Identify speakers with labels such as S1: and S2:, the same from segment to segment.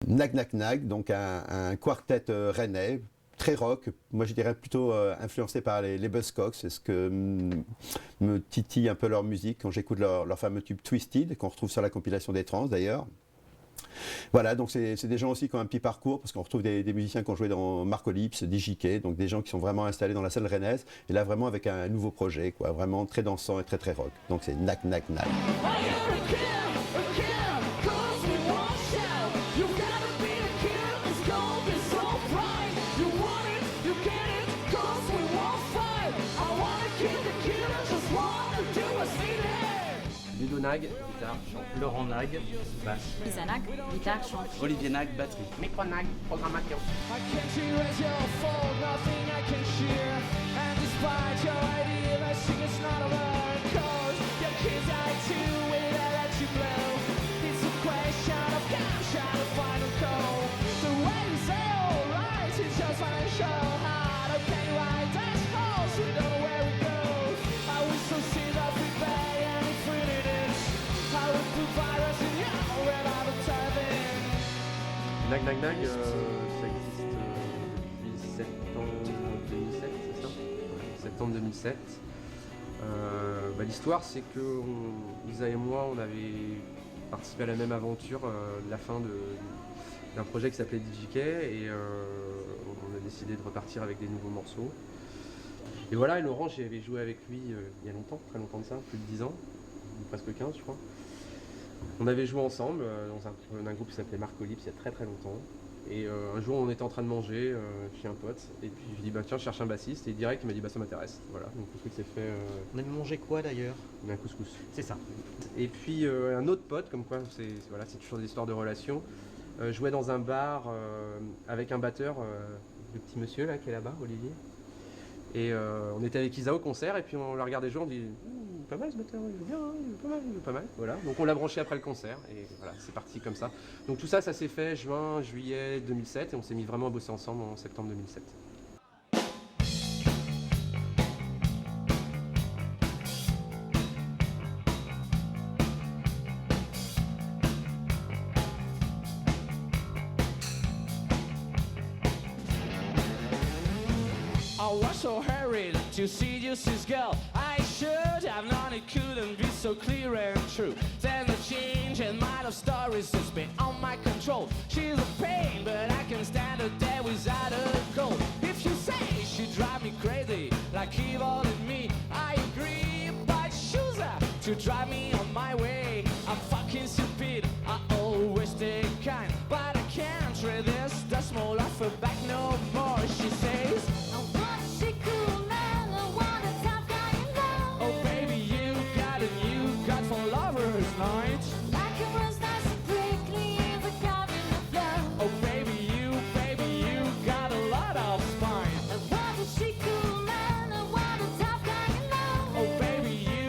S1: Nag Nag Nag, donc un quartet rennais, très rock, moi je dirais plutôt influencé par les Buzzcocks, c'est ce que me titille un peu leur musique quand j'écoute leur fameux tube Twisted, qu'on retrouve sur la compilation des Trans d'ailleurs. Voilà, donc c'est des gens aussi qui ont un petit parcours, parce qu'on retrouve des musiciens qui ont joué dans Marcolypse, DJK, donc des gens qui sont vraiment installés dans la scène rennaise, et là vraiment avec un nouveau projet, quoi, vraiment très dansant et très très rock. Donc c'est Nag Nag Nag.
S2: Ludo Nag, guitare, chant.
S3: Laurent Nag, basse.
S4: Lisa Nag, guitare, chant.
S5: Olivier Nag, batterie.
S3: Micro Nag, programmation.
S2: Nag Nag Nag, ça existe depuis septembre 2007, c'est ça? Ouais, septembre 2007. L'histoire, c'est que Isa et moi, on avait participé à la même aventure de la fin d'un projet qui s'appelait DJK, et on a décidé de repartir avec des nouveaux morceaux. Et voilà, et Laurent, j'avais joué avec lui il y a longtemps, très longtemps de ça, plus de 10 ans, presque 15 je crois. On avait joué ensemble dans un groupe qui s'appelait Marcolypse il y a très très longtemps. Et un jour on était en train de manger chez un pote, et puis je lui dis bah tiens je cherche un bassiste, et direct il m'a dit bah ça m'intéresse. Voilà, donc le truc s'est fait.
S3: On a mangé quoi d'ailleurs?
S2: Un couscous.
S3: C'est ça.
S2: Et puis un autre pote, comme quoi c'est toujours des histoires de relations, jouait dans un bar avec un batteur, le petit monsieur là qui est là-bas, Olivier. Et on était avec Isa au concert, et puis on l'a regardé jouer, on dit pas mal ce batteur, il joue bien, hein, il joue pas mal, il joue pas mal. Voilà, donc on l'a branché après le concert, et voilà, c'est parti comme ça. Donc tout ça, ça s'est fait juin, juillet 2007, et on s'est mis vraiment à bosser ensemble en septembre 2007.
S6: I was so hurried to seduce this girl. I should have known it couldn't be so clear and true. Then the change in my love stories has been on my control. She's a pain, but I can stand a day without a goal. If you say she drive me crazy, like evil in me, I agree. But choose her to drive me on my way. I'm fucking stupid, I always stay kind, but I can't resist the small offer back no more. She says. Night.
S4: Like a rose nice and prickly, but caught in the flow.
S6: Oh baby, you got a lot of spine.
S4: I want a chic cool man, I want a tough guy, you know.
S6: Oh baby, you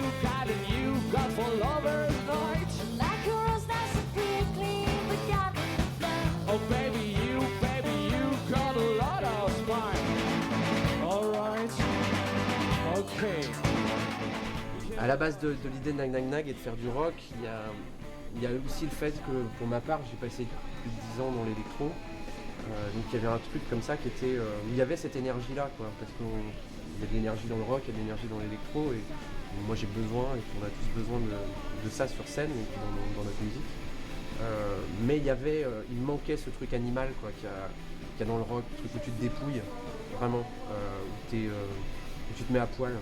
S6: got for lovers night.
S4: Like a rose nice and prickly, but caught in the flow.
S6: Oh baby, you got a lot of spine. Alright, okay.
S2: À la base de l'idée de Nag Nag Nag et de faire du rock, il y a aussi le fait que pour ma part j'ai passé plus de 10 ans dans l'électro, donc il y avait un truc comme ça qui était, où il y avait cette énergie là quoi, parce qu'il y a de l'énergie dans le rock, il y a de l'énergie dans l'électro, et moi j'ai besoin, et on a tous besoin de ça sur scène et dans notre musique, mais il manquait ce truc animal quoi, qu'il y a dans le rock, le truc où tu te dépouilles vraiment, où tu te mets à poil.